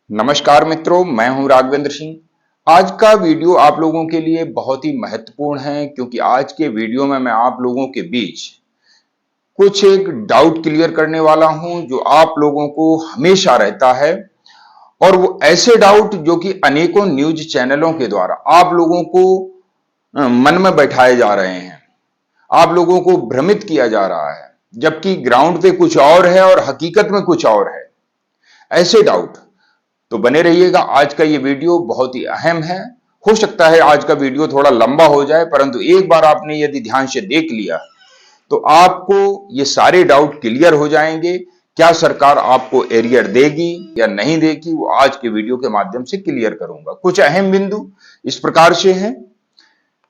नमस्कार मित्रों, मैं हूं राघवेंद्र सिंह। आज का वीडियो आप लोगों के लिए बहुत ही महत्वपूर्ण है क्योंकि आज के वीडियो में मैं आप लोगों के बीच कुछ एक डाउट क्लियर करने वाला हूं जो आप लोगों को हमेशा रहता है। और वो ऐसे डाउट जो कि अनेकों न्यूज चैनलों के द्वारा आप लोगों को मन में बैठाए जा रहे हैं, आप लोगों को भ्रमित किया जा रहा है, जबकि ग्राउंड पे कुछ और है और हकीकत में कुछ और है। ऐसे डाउट तो बने रहिएगा। आज का ये वीडियो बहुत ही अहम है। हो सकता है आज का वीडियो थोड़ा लंबा हो जाए, परंतु एक बार आपने यदि ध्यान से देख लिया तो आपको ये सारे डाउट क्लियर हो जाएंगे। क्या सरकार आपको एरियर देगी या नहीं देगी, वो आज के वीडियो के माध्यम से क्लियर करूंगा। कुछ अहम बिंदु इस प्रकार से हैं।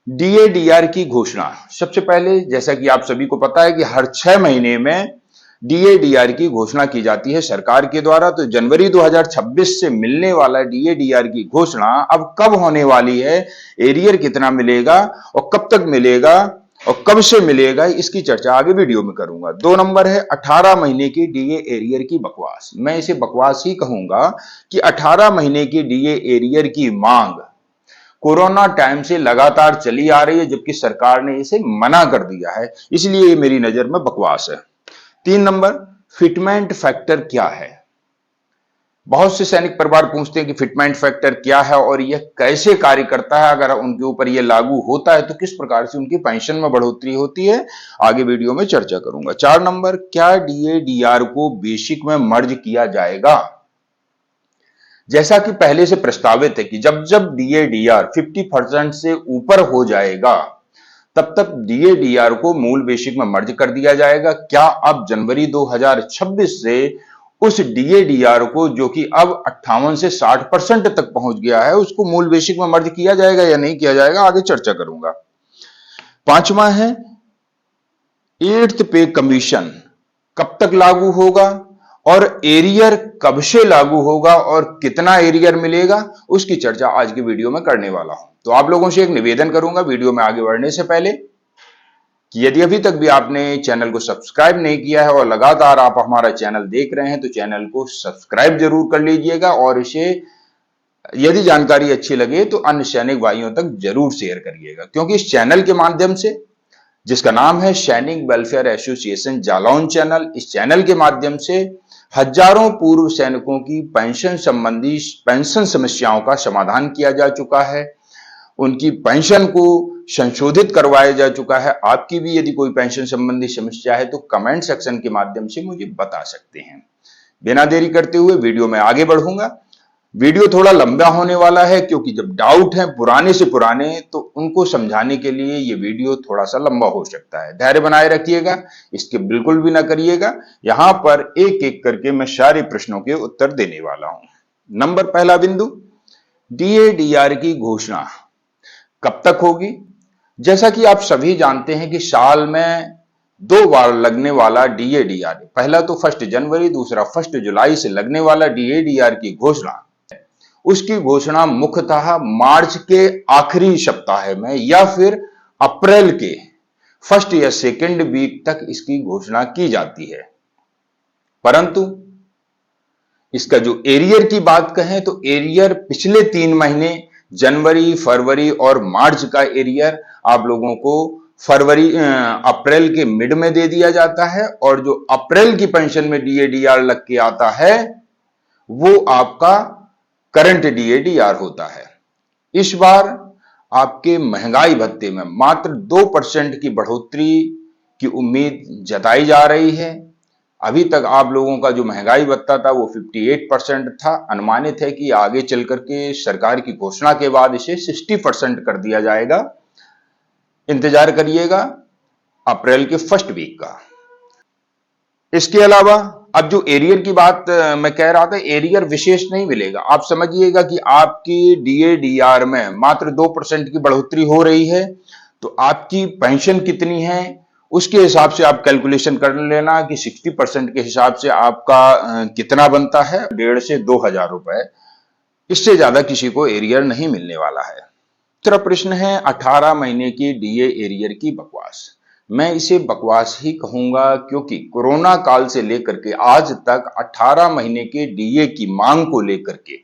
डीएडीआर की घोषणा, सबसे पहले जैसा कि आप सभी को पता है कि हर 6 महीने में डीएडीआर की घोषणा की जाती है सरकार के द्वारा। तो जनवरी 2026 से मिलने वाला डीएडीआर की घोषणा अब कब होने वाली है, एरियर कितना मिलेगा और कब तक मिलेगा और कब से मिलेगा, इसकी चर्चा आगे वीडियो में करूंगा। 2 नंबर है 18 महीने की डीए एरियर की बकवास। मैं इसे बकवास ही कहूंगा कि 18 महीने की डीए एरियर की मांग कोरोना टाइम से लगातार चली आ रही है, जबकि सरकार ने इसे मना कर दिया है, इसलिए ये मेरी नजर में बकवास है। 3 नंबर, फिटमेंट फैक्टर क्या है। बहुत से सैनिक परिवार पूछते हैं कि फिटमेंट फैक्टर क्या है और यह कैसे कार्य करता है, अगर उनके ऊपर यह लागू होता है तो किस प्रकार से उनकी पेंशन में बढ़ोतरी होती है, आगे वीडियो में चर्चा करूंगा। 4 नंबर, क्या डीएडीआर को बेसिक में मर्ज किया जाएगा। जैसा कि पहले से प्रस्तावित है कि जब जब डीएडीआर 50% से ऊपर हो जाएगा तब तक डीएडीआर को मूल बेसिक में मर्ज कर दिया जाएगा। क्या अब जनवरी 2026 से उस डीएडीआर को, जो कि अब 58 से 60% तक पहुंच गया है, उसको मूल बेसिक में मर्ज किया जाएगा या नहीं किया जाएगा, आगे चर्चा करूंगा। 5वां है 8th पे कमीशन कब तक लागू होगा और एरियर कब से लागू होगा और कितना एरियर मिलेगा, उसकी चर्चा आज की वीडियो में करने वाला हूं। तो आप लोगों से एक निवेदन करूंगा वीडियो में आगे बढ़ने से पहले कि यदि अभी तक भी आपने चैनल को सब्सक्राइब नहीं किया है और लगातार आप हमारा चैनल देख रहे हैं तो चैनल को सब्सक्राइब जरूर कर लीजिएगा और इसे यदि जानकारी अच्छी लगे तो अन्य सैनिक भाइयों तक जरूर शेयर करिएगा, क्योंकि इस चैनल के माध्यम से, जिसका नाम है सैनिक वेलफेयर एसोसिएशन जालौन चैनल, इस चैनल के माध्यम से हजारों पूर्व सैनिकों की पेंशन संबंधी पेंशन समस्याओं का समाधान किया जा चुका है, उनकी पेंशन को संशोधित करवाया जा चुका है। आपकी भी यदि कोई पेंशन संबंधी समस्या है तो कमेंट सेक्शन के माध्यम से मुझे बता सकते हैं। बिना देरी करते हुए वीडियो में आगे बढ़ूंगा। वीडियो थोड़ा लंबा होने वाला है क्योंकि जब डाउट है पुराने से पुराने तो उनको समझाने के लिए ये वीडियो थोड़ा सा लंबा हो सकता है। धैर्य बनाए रखिएगा, इसके बिल्कुल भी ना करिएगा। यहां पर एक एक करके मैं सारे प्रश्नों के उत्तर देने वाला हूं। नंबर पहला बिंदु, डीएडीआर की घोषणा कब तक होगी। जैसा कि आप सभी जानते हैं कि साल में 2 बार लगने वाला डीएडीआर, पहला तो 1 जनवरी, दूसरा 1 जुलाई से लगने वाला डीएडीआर की घोषणा, उसकी घोषणा मुख्यतः मार्च के आखिरी सप्ताह में या फिर अप्रैल के 1 या 2 वीक तक इसकी घोषणा की जाती है। परंतु इसका जो एरियर की बात कहें तो एरियर पिछले 3 महीने जनवरी, फरवरी और मार्च का एरियर आप लोगों को अप्रैल के मिड में दे दिया जाता है और जो अप्रैल की पेंशन में डीएडीआर लग के आता है वो आपका करंट डीएडीआर होता है। इस बार आपके महंगाई भत्ते में मात्र 2% की बढ़ोतरी की उम्मीद जताई जा रही है। अभी तक आप लोगों का जो महंगाई भत्ता था वो 58% था। अनुमानित है कि आगे चल करके सरकार की घोषणा के बाद इसे 60% कर दिया जाएगा। इंतजार करिएगा अप्रैल के 1 वीक का। इसके अलावा अब जो एरियर की बात मैं कह रहा था, एरियर विशेष नहीं मिलेगा। आप समझिएगा कि आपकी डीएडीआर में मात्र 2% की बढ़ोतरी हो रही है तो आपकी पेंशन कितनी है उसके हिसाब से आप कैलकुलेशन कर लेना कि 60% के हिसाब से आपका कितना बनता है, 1,500 से 2,000 रुपए। इससे ज्यादा किसी को एरियर नहीं मिलने वाला है। दूसरा प्रश्न है 18 महीने की डीए एरियर की बकवास। मैं इसे बकवास ही कहूंगा क्योंकि कोरोना काल से लेकर के आज तक 18 महीने के डीए की मांग को लेकर के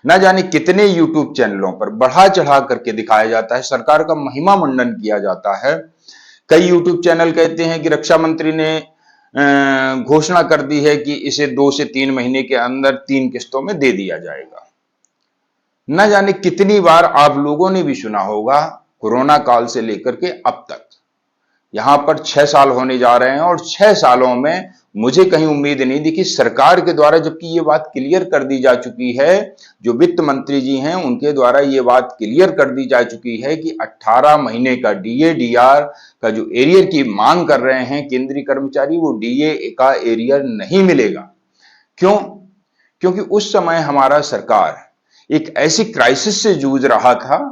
न जाने कितने यूट्यूब चैनलों पर बढ़ा चढ़ा करके दिखाया जाता है, सरकार का महिमा मंडन किया जाता है। कई यूट्यूब चैनल कहते हैं कि रक्षा मंत्री ने घोषणा कर दी है कि इसे 2 से 3 महीने के अंदर 3 किस्तों में दे दिया जाएगा। न जाने कितनी बार आप लोगों ने भी सुना होगा, कोरोना काल से लेकर के अब तक यहां पर 6 साल होने जा रहे हैं और 6 सालों में मुझे कहीं उम्मीद नहीं दिखी सरकार के द्वारा, जबकि ये बात क्लियर कर दी जा चुकी है, जो वित्त मंत्री जी हैं उनके द्वारा ये बात क्लियर कर दी जा चुकी है कि 18 महीने का डीए डीआर का जो एरियर की मांग कर रहे हैं केंद्रीय कर्मचारी, वो डीए का एरियर नहीं मिलेगा। क्यों? क्योंकि उस समय हमारा सरकार एक ऐसी क्राइसिस से जूझ रहा था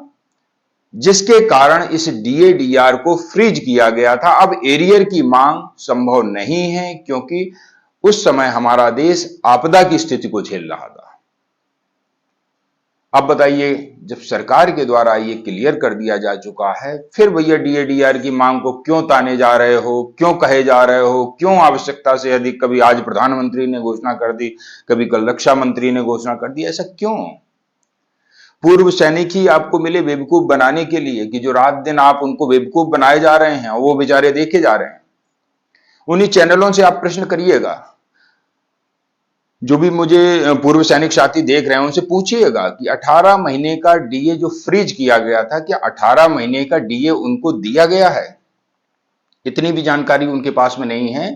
जिसके कारण इस डीए डीआर को फ्रीज किया गया था। अब एरियर की मांग संभव नहीं है क्योंकि उस समय हमारा देश आपदा की स्थिति को झेल रहा था। अब बताइए, जब सरकार के द्वारा ये क्लियर कर दिया जा चुका है, फिर भैया डीए डीआर की मांग को क्यों ताने जा रहे हो, क्यों कहे जा रहे हो, क्यों आवश्यकता से अधिक? कभी आज प्रधानमंत्री ने घोषणा कर दी, कभी कल रक्षा मंत्री ने घोषणा कर दी, ऐसा क्यों? पूर्व सैनिक ही आपको मिले बेवकूफ बनाने के लिए कि जो रात दिन आप उनको बेवकूफ बनाए जा रहे हैं, वो बेचारे देखे जा रहे हैं। उन्हीं चैनलों से आप प्रश्न करिएगा, जो भी मुझे पूर्व सैनिक साथी देख रहे हैं उनसे पूछिएगा कि 18 महीने का डीए जो फ्रीज किया गया था, क्या 18 महीने का डीए उनको दिया गया है? इतनी भी जानकारी उनके पास में नहीं है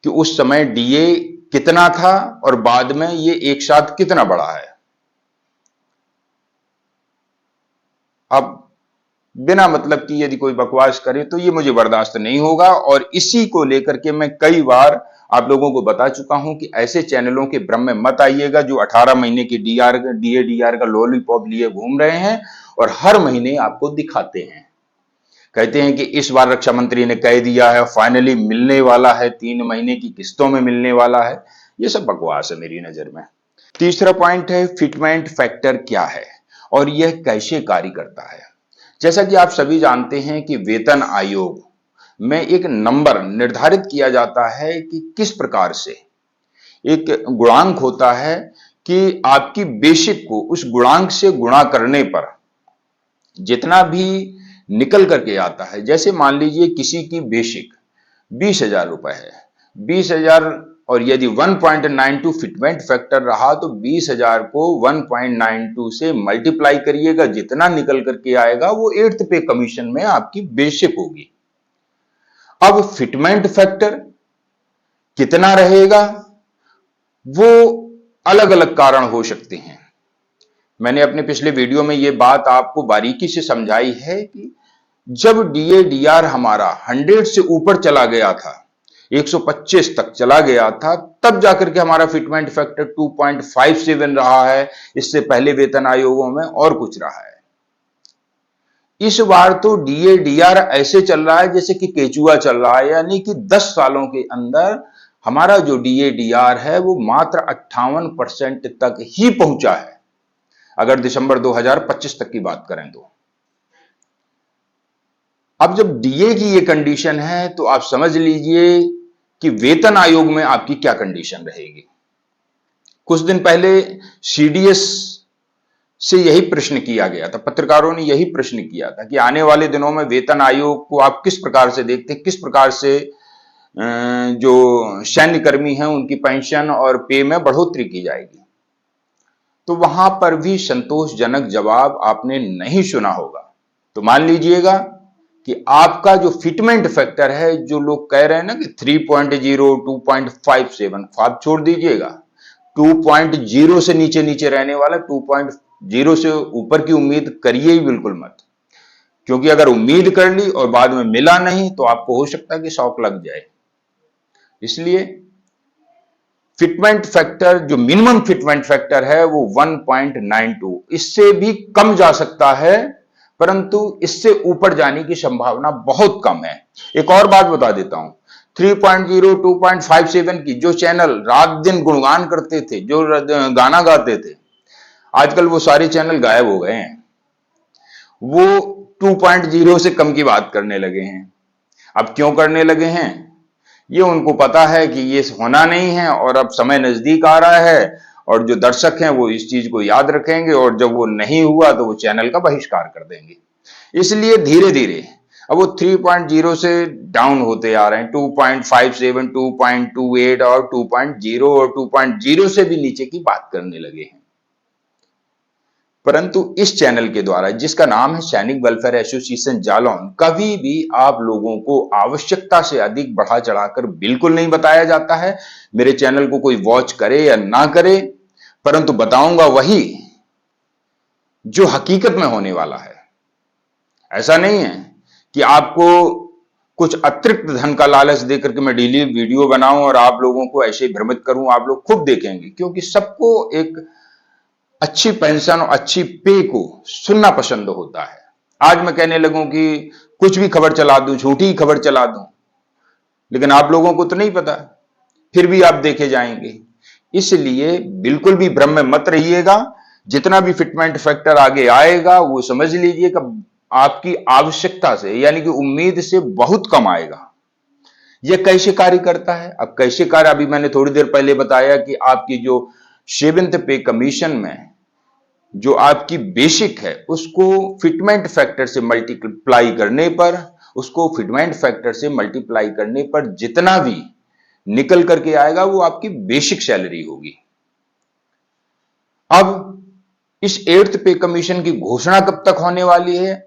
कि उस समय डीए कितना था और बाद में ये एक साथ कितना बढ़ा है। अब बिना मतलब की यदि कोई बकवास करे तो ये मुझे बर्दाश्त नहीं होगा, और इसी को लेकर के मैं कई बार आप लोगों को बता चुका हूं कि ऐसे चैनलों के भ्रम में मत आइएगा जो 18 महीने की डीए डीआर का लॉलीपॉप लिए घूम रहे हैं और हर महीने आपको दिखाते हैं, कहते हैं कि इस बार रक्षा मंत्री ने कह दिया है फाइनली मिलने वाला है, 3 महीने की किस्तों में मिलने वाला है। ये सब बकवास है मेरी नजर में। तीसरा पॉइंट है फिटमेंट फैक्टर क्या है और यह कैसे कार्य करता है। जैसा कि आप सभी जानते हैं कि वेतन आयोग में एक नंबर निर्धारित किया जाता है कि किस प्रकार से एक गुणांक होता है कि आपकी बेसिक को उस गुणांक से गुणा करने पर जितना भी निकल करके आता है, जैसे मान लीजिए किसी की बेसिक 20,000 रुपए है, 20,000, और यदि 1.92 फिटमेंट फैक्टर रहा तो 20,000 को 1.92 से मल्टीप्लाई करिएगा, जितना निकल करके आएगा वो 8th पे कमीशन में आपकी बेसिक होगी। अब फिटमेंट फैक्टर कितना रहेगा वो अलग अलग कारण हो सकते हैं। मैंने अपने पिछले वीडियो में ये बात आपको बारीकी से समझाई है कि जब डीए डीआर हमारा 100 से ऊपर चला गया था, 125 तक चला गया था, तब जाकर के हमारा फिटमेंट फैक्टर 2.57 रहा है। इससे पहले वेतन आयोगों में और कुछ रहा है। इस बार तो डीए डीआर ऐसे चल रहा है जैसे कि केचुआ चल रहा है, यानी कि 10 सालों के अंदर हमारा जो डीए डीआर है वो मात्र 58% तक ही पहुंचा है, अगर दिसंबर 2025 तक की बात करें तो। अब जब डीए की ये कंडीशन है तो आप समझ लीजिए कि वेतन आयोग में आपकी क्या कंडीशन रहेगी। कुछ दिन पहले सीडीएस से यही प्रश्न किया गया था, पत्रकारों ने यही प्रश्न किया था कि आने वाले दिनों में वेतन आयोग को आप किस प्रकार से देखते हैं, किस प्रकार से जो सैन्य कर्मी हैं उनकी पेंशन और पे में बढ़ोतरी की जाएगी। तो वहां पर भी संतोषजनक जवाब आपने नहीं सुना होगा। तो मान लीजिएगा कि आपका जो फिटमेंट फैक्टर है, जो लोग कह रहे हैं ना कि 3.0 2.57, आप छोड़ दीजिएगा, 2.0 से नीचे नीचे रहने वाला, 2.0 से ऊपर की उम्मीद करिए ही बिल्कुल मत, क्योंकि अगर उम्मीद कर ली और बाद में मिला नहीं तो आपको हो सकता है कि शॉक लग जाए। इसलिए फिटमेंट फैक्टर, जो मिनिमम फिटमेंट फैक्टर है वो 1.92, इससे भी कम जा सकता है, परंतु इससे ऊपर जाने की संभावना बहुत कम है। एक और बात बता देता हूं, 3.0 2.57 की जो चैनल रात दिन गुणगान करते थे, जो गाना गाते थे, आजकल वो सारे चैनल गायब हो गए हैं। वो 2.0 से कम की बात करने लगे हैं। अब क्यों करने लगे हैं? ये उनको पता है कि ये होना नहीं है और अब समय नजदीक आ रहा है और जो दर्शक हैं वो इस चीज को याद रखेंगे, और जब वो नहीं हुआ तो वो चैनल का बहिष्कार कर देंगे। इसलिए धीरे धीरे अब वो 3.0 से डाउन होते आ रहे हैं, 2.57, 2.28 और 2.0 और 2.0 से भी नीचे की बात करने लगे हैं। परंतु इस चैनल के द्वारा, जिसका नाम है सैनिक वेलफेयर एसोसिएशन जालौन, कभी भी आप लोगों को आवश्यकता से अधिक बढ़ा चढ़ाकर बिल्कुल नहीं बताया जाता है। मेरे चैनल को कोई वॉच करे या ना करे, परंतु बताऊंगा वही जो हकीकत में होने वाला है। ऐसा नहीं है कि आपको कुछ अतिरिक्त धन का लालच देकर के मैं डेली वीडियो बनाऊं और आप लोगों को ऐसे भ्रमित करूं। आप लोग खुद देखेंगे, क्योंकि सबको एक अच्छी पेंशन और अच्छी पे को सुनना पसंद होता है। आज मैं कहने लगूं कि कुछ भी खबर चला दूं, झूठी खबर चला दूं, लेकिन आप लोगों को तो नहीं पता, फिर भी आप देखे जाएंगे। इसलिए बिल्कुल भी भ्रम में मत रहिएगा। जितना भी फिटमेंट फैक्टर आगे आएगा वो समझ लीजिए कि आपकी आवश्यकता से, यानी कि उम्मीद से बहुत कम आएगा। यह कैसे कार्य करता है? अब कैसे कार्य, अभी मैंने थोड़ी देर पहले बताया कि आपकी जो 7th पे कमीशन में जो आपकी बेसिक है उसको फिटमेंट फैक्टर से मल्टीप्लाई करने पर, जितना भी निकल करके आएगा वो आपकी बेसिक सैलरी होगी। अब इस 8th पे कमीशन की घोषणा कब तक होने वाली है?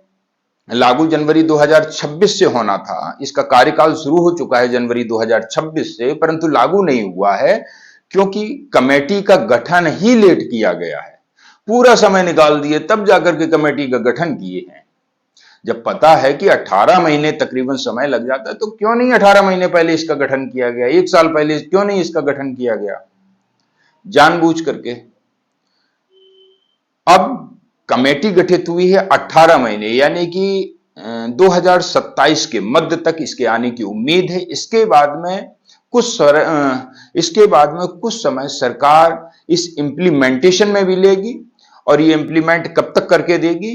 लागू जनवरी 2026 से होना था। इसका कार्यकाल शुरू हो चुका है जनवरी 2026 से, परंतु लागू नहीं हुआ है क्योंकि कमेटी का गठन ही लेट किया गया है। पूरा समय निकाल दिए तब जाकर के कमेटी का गठन किए हैं। जब पता है कि 18 महीने तकरीबन समय लग जाता है, तो क्यों नहीं 18 महीने पहले इसका गठन किया गया? 1 साल पहले क्यों नहीं इसका गठन किया गया जानबूझ करके? अब कमेटी गठित हुई है 18 महीने, यानी कि 2027 के मध्य तक इसके आने की उम्मीद है। इसके बाद में कुछ समय सरकार इस इंप्लीमेंटेशन में भी लेगी, और ये इंप्लीमेंट कब तक करके देगी?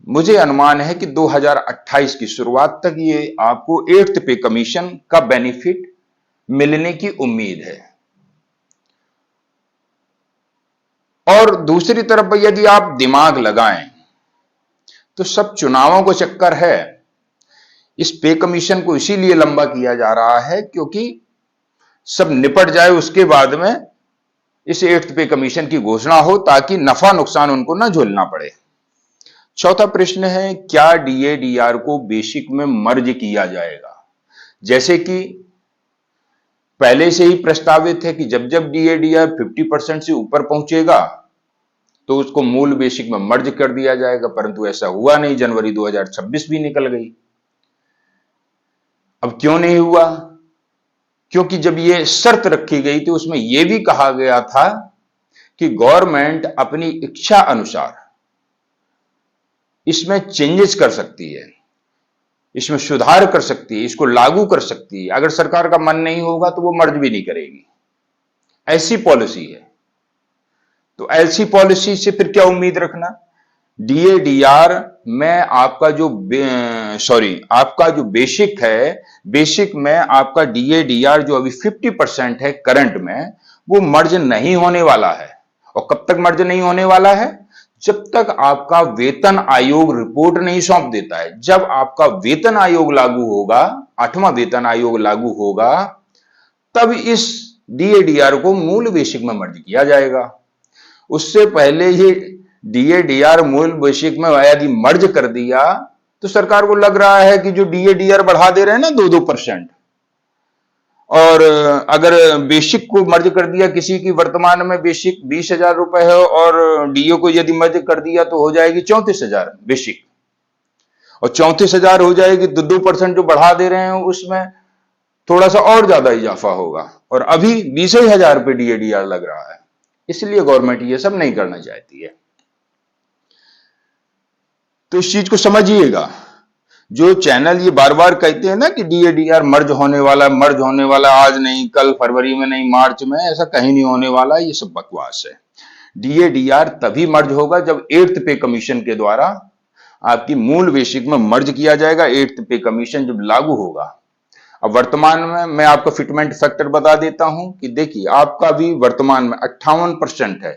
मुझे अनुमान है कि 2028 की शुरुआत तक ये आपको 8th पे कमीशन का बेनिफिट मिलने की उम्मीद है। और दूसरी तरफ यदि आप दिमाग लगाएं तो सब चुनावों को चक्कर है। इस पे कमीशन को इसीलिए लंबा किया जा रहा है क्योंकि सब निपट जाए, उसके बाद में इस 8th पे कमीशन की घोषणा हो, ताकि नफा नुकसान उनको ना झेलना पड़े। चौथा प्रश्न है, क्या डीएडीआर को बेसिक में मर्ज किया जाएगा? जैसे कि पहले से ही प्रस्तावित है कि जब जब डीएडीआर 50% से ऊपर पहुंचेगा तो उसको मूल बेसिक में मर्ज कर दिया जाएगा, परंतु ऐसा हुआ नहीं। जनवरी 2026 भी निकल गई। अब क्यों नहीं हुआ? क्योंकि जब ये शर्त रखी गई थी उसमें यह भी कहा गया था कि गवर्नमेंट अपनी इच्छा अनुसार इसमें चेंजेस कर सकती है, इसमें सुधार कर सकती है, इसको लागू कर सकती है। अगर सरकार का मन नहीं होगा तो वो मर्ज भी नहीं करेगी। ऐसी पॉलिसी है। तो ऐसी पॉलिसी से फिर क्या उम्मीद रखना? डीएडीआर में आपका जो बेसिक है, बेसिक में आपका डीएडीआर जो अभी 50% है करंट में, वो मर्ज नहीं होने वाला है। और कब तक मर्ज नहीं होने वाला है? जब तक आपका वेतन आयोग रिपोर्ट नहीं सौंप देता है। जब आपका वेतन आयोग लागू होगा, 8वां वेतन आयोग लागू होगा, तब इस डीएडीआर को मूल बेसिक में मर्ज किया जाएगा। उससे पहले ये डीएडीआर मूल बेसिक में यदि मर्ज कर दिया तो सरकार को लग रहा है कि जो डीएडीआर बढ़ा दे रहे हैं ना 2-2%, और अगर बेसिक को मर्ज कर दिया, किसी की वर्तमान में बेसिक 20,000 रुपए है और डीओ को यदि मर्ज कर दिया तो हो जाएगी 34,000 बेसिक, और 34,000 हो जाएगी तो 2% जो बढ़ा दे रहे हैं उसमें थोड़ा सा और ज्यादा इजाफा होगा, और अभी 20,000 पे डीएडीआर लग रहा है। इसलिए गवर्नमेंट ये सब नहीं करना चाहती है। तो इस चीज को समझिएगा। जो चैनल ये बार बार कहते हैं ना कि डीएडीआर मर्ज होने वाला, आज नहीं कल, फरवरी में नहीं मार्च में, ऐसा कहीं नहीं होने वाला, ये सब बकवास है। डीएडीआर तभी मर्ज होगा जब 8th पे कमीशन के द्वारा आपकी मूल बेसिक में मर्ज किया जाएगा। 8th पे कमीशन जब लागू होगा, अब वर्तमान में मैं आपको फिटमेंट फैक्टर बता देता हूं कि देखिए आपका भी वर्तमान में 58% है,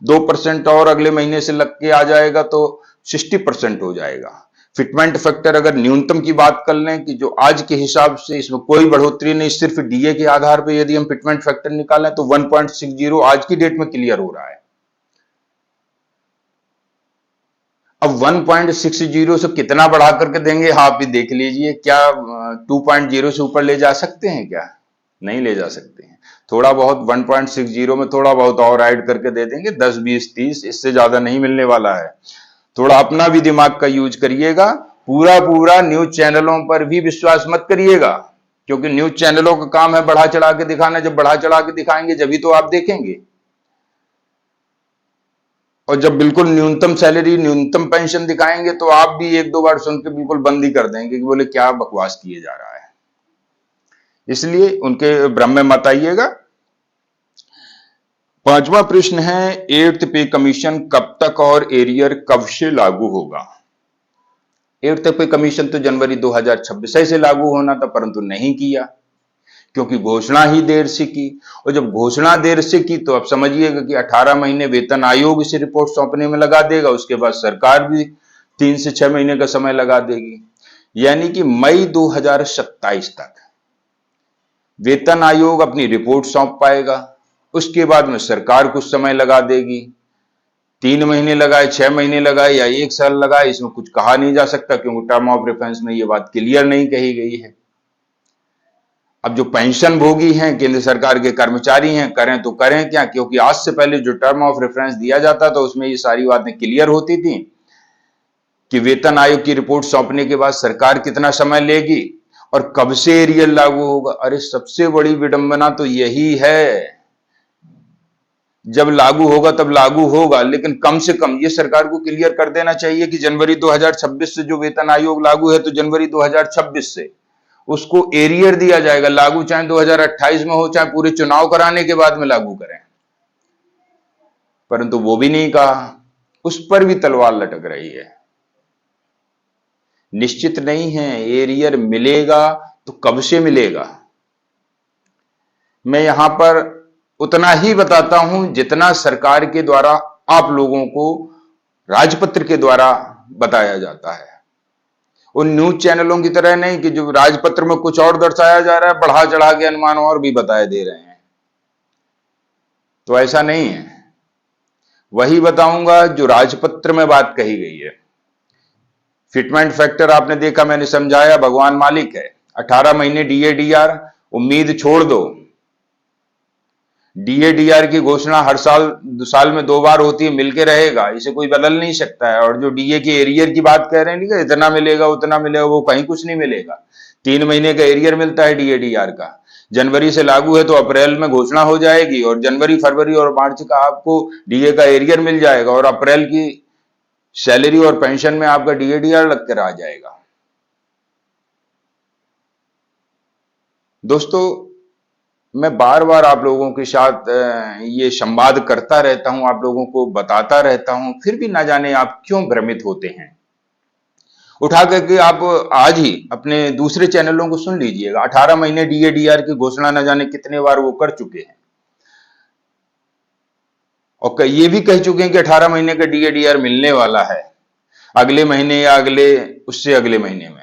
2% और अगले महीने से लग के आ जाएगा तो 60% हो जाएगा। फिटमेंट फैक्टर अगर न्यूनतम की बात कर लें कि जो आज के हिसाब से इसमें कोई बढ़ोतरी नहीं, सिर्फ डीए के आधार पर यदि हम फिटमेंट फैक्टर निकालें तो 1.60 आज की डेट में क्लियर हो रहा है। अब 1.60 से कितना बढ़ा करके देंगे आप भी देख लीजिए, क्या 2.0 से ऊपर ले जा सकते हैं क्या? नहीं ले जा सकते हैं। थोड़ा बहुत 1.60 में थोड़ा बहुत और ऐड करके दे देंगे, 10 20 30, इससे ज्यादा नहीं मिलने वाला है। थोड़ा अपना भी दिमाग का यूज करिएगा, पूरा पूरा न्यूज चैनलों पर भी विश्वास मत करिएगा, क्योंकि न्यूज चैनलों का काम है बढ़ा चढ़ा के दिखाना। जब बढ़ा चढ़ा के दिखाएंगे जब ही तो आप देखेंगे, और जब बिल्कुल न्यूनतम सैलरी न्यूनतम पेंशन दिखाएंगे तो आप भी एक दो बार सुन के बिल्कुल बंद ही कर देंगे कि बोले क्या बकवास किए जा रहा है। इसलिए उनके भ्रम में मत आइएगा। पांचवा प्रश्न है, एट्थ पे कमीशन कब तक और एरियर कब से लागू होगा? एट्थ पे कमीशन तो जनवरी 2026 से लागू होना था, परंतु नहीं किया क्योंकि घोषणा ही देर से की। और जब घोषणा देर से की तो अब समझिएगा कि 18 महीने वेतन आयोग से रिपोर्ट सौंपने में लगा देगा, उसके बाद सरकार भी 3 से 6 महीने का समय लगा देगी, यानी कि मई 2027 तक वेतन आयोग अपनी रिपोर्ट सौंप पाएगा। उसके बाद में सरकार कुछ समय लगा देगी, 3 महीने लगाए, 6 महीने लगाए या 1 साल लगाए, इसमें कुछ कहा नहीं जा सकता क्योंकि टर्म ऑफ रेफरेंस में यह बात क्लियर नहीं कही गई है। अब जो पेंशन भोगी हैं, केंद्र सरकार के कर्मचारी हैं, करें तो करें क्या, क्योंकि आज से पहले जो टर्म ऑफ रेफरेंस दिया जाता था उसमें ये सारी बातें क्लियर होती थी कि वेतन आयोग की रिपोर्ट सौंपने के बाद सरकार कितना समय लेगी और कब से एरियर लागू होगा। अरे सबसे बड़ी विडंबना तो यही है, जब लागू होगा तब लागू होगा, लेकिन कम से कम ये सरकार को क्लियर कर देना चाहिए कि जनवरी 2026 से जो वेतन आयोग लागू है तो जनवरी 2026 से उसको एरियर दिया जाएगा लागू, चाहे 2028 में हो चाहे पूरे चुनाव कराने के बाद में लागू करें। परंतु वो भी नहीं कहा, उस पर भी तलवार लटक रही है। निश्चित नहीं है एरियर मिलेगा तो कब से मिलेगा। मैं यहां पर उतना ही बताता हूं जितना सरकार के द्वारा आप लोगों को राजपत्र के द्वारा बताया जाता है। उन न्यूज चैनलों की तरह नहीं कि जो राजपत्र में कुछ और दर्शाया जा रहा है, बढ़ा चढ़ा के अनुमान और भी बताए दे रहे हैं। तो ऐसा नहीं है, वही बताऊंगा जो राजपत्र में बात कही गई है। फिटमेंट फैक्टर आपने देखा, मैंने समझाया, भगवान मालिक है। 18 महीने डीएडीआर, उम्मीद छोड़ दो। डीएडीआर की घोषणा हर साल में 2 बार होती है, मिलके रहेगा, इसे कोई बदल नहीं सकता है। और जो डीए के एरियर की बात कह रहे हैं नहीं, इतना मिलेगा उतना मिलेगा, वो कहीं कुछ नहीं मिलेगा। 3 महीने का एरियर मिलता है डीएडीआर का। जनवरी से लागू है तो अप्रैल में घोषणा हो जाएगी और जनवरी फरवरी और मार्च का आपको डीए का एरियर मिल जाएगा और अप्रैल की सैलरी और पेंशन में आपका डीएडीआर लग कर आ जाएगा। दोस्तों, मैं बार बार आप लोगों के साथ ये संवाद करता रहता हूं, आप लोगों को बताता रहता हूं, फिर भी ना जाने आप क्यों भ्रमित होते हैं। उठा करके आप आज ही अपने दूसरे चैनलों को सुन लीजिएगा। 18 महीने डीएडीआर की घोषणा न जाने कितने बार वो कर चुके हैं और ये भी कह चुके हैं कि 18 महीने का डीएडीआर मिलने वाला है अगले महीने या उससे अगले महीने में।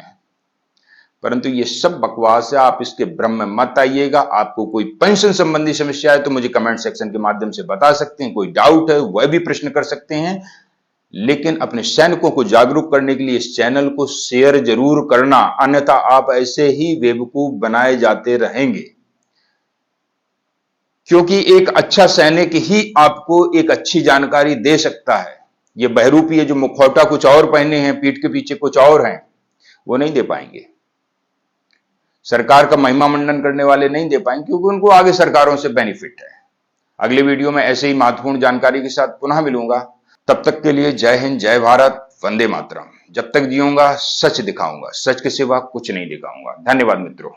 परंतु ये सब बकवास है, आप इसके भ्रम में मत आइएगा। आपको कोई पेंशन संबंधी समस्या है तो मुझे कमेंट सेक्शन के माध्यम से बता सकते हैं, कोई डाउट है वह भी प्रश्न कर सकते हैं। लेकिन अपने सैनिकों को जागरूक करने के लिए इस चैनल को शेयर जरूर करना, अन्यथा आप ऐसे ही बेवकूफ बनाए जाते रहेंगे। क्योंकि एक अच्छा सैनिक ही आपको एक अच्छी जानकारी दे सकता है। ये बहरूपी है जो मुखौटा कुछ और पहने हैं, पीठ के पीछे कुछ और हैं, वो नहीं दे पाएंगे। सरकार का महिमा मंडन करने वाले नहीं दे पाएंगे क्योंकि उनको आगे सरकारों से बेनिफिट है। अगले वीडियो में ऐसे ही महत्वपूर्ण जानकारी के साथ पुनः मिलूंगा। तब तक के लिए जय हिंद, जय भारत, वंदे मातरम। जब तक जीऊंगा सच दिखाऊंगा, सच के सिवा कुछ नहीं दिखाऊंगा। धन्यवाद मित्रों।